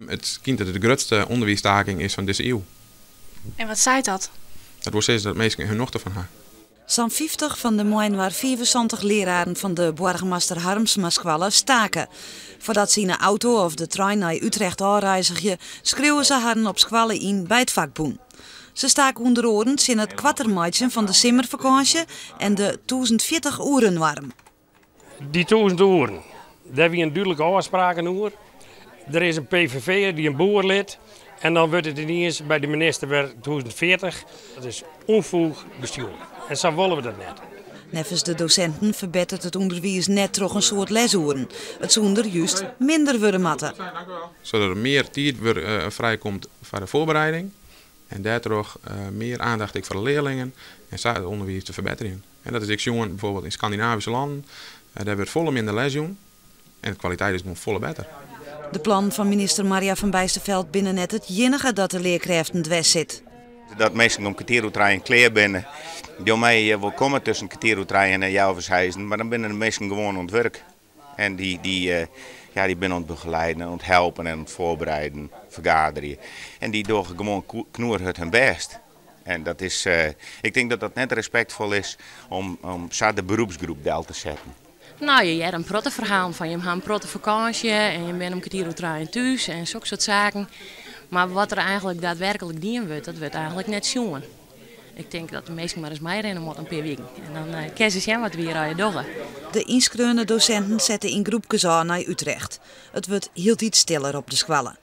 Het schijnt dat het de grootste onderwijsstaking is van deze eeuw. En wat zei dat? Dat wordt steeds dat mensen hun nochten van haar. Zo'n 50 van de moeien waar 74 leraren van de Borgmaster Harmsmaskwalle staken. Voordat ze in een auto of de trein naar Utrecht aanreizigen, schreeuwen ze haar op squallen in bij het vakboen. Ze staken onder oren in het kwattermaatje van de simmervakantie en de 1040 uren warm. Die 1000 uren, daar hebben we een duidelijke afspraken over. Er is een PVV'er die een boer lid. En dan wordt het ineens bij de minister weer 1040. Dat is onvoeg bestuur. En zo willen we dat net. Nevens de docenten verbetert het onderwijs net toch een soort lesuren. Het zonder juist minder worden matten. Zodat er meer tijd vrijkomt voor de voorbereiding. En daardoor meer aandacht voor de leerlingen en zo het onderwijs te verbeteren. En dat is ik jongen bijvoorbeeld in Scandinavische landen. Daar wordt volle minder les doen. En de kwaliteit is nog volle beter. De plan van minister Maria van Bijsterveld binnen net het enige dat de leerkrachten dwars zit. Dat mensen om kwartierutrein klaar binnen. Die mij wil komen tussen kwartierutrein en jouwvershuizen, maar dan binnen de mensen gewoon aan het werk. En die binnen aan het begeleiden, aan het helpen en aan het voorbereiden, vergaderen. En die doen gewoon knoer het hun best. En dat is, ik denk dat dat net respectvol is om zo de beroepsgroep deel te zetten. Nou, je hebt een protte verhaal van je hebt een protte vakantie en je bent een kwartier thuis en zulke soort zaken. Maar wat er eigenlijk daadwerkelijk dien wordt, dat wordt eigenlijk net jongen. Ik denk dat de meesten maar eens meerennen moeten een paar weken. En dan kunnen ze zien wat we hier aan je doen. De inschreeuwende docenten zetten in groepjes aan naar Utrecht. Het wordt heel iets stiller op de squallen.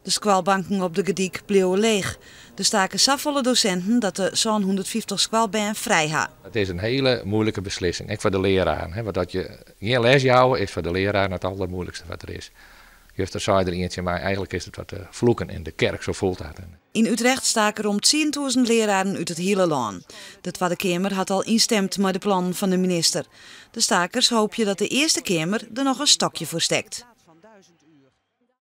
De squalbanken op de Gediek bleven leeg. Er staken zoveel docenten dat de zo'n 150 squalbaan vrij hadden. Het is een hele moeilijke beslissing, ook voor de leraar. Want dat je geen les houden is voor de leraar het allermoeilijkste wat er is. Juster zei er eentje, maar eigenlijk is het wat vloeken in de kerk, zo voelt dat. In Utrecht staken rond 10.000 leraren uit het hele land. De Tweede Kamer had al instemd met de plannen van de minister. De stakers hopen dat de Eerste Kamer er nog een stokje voor steekt.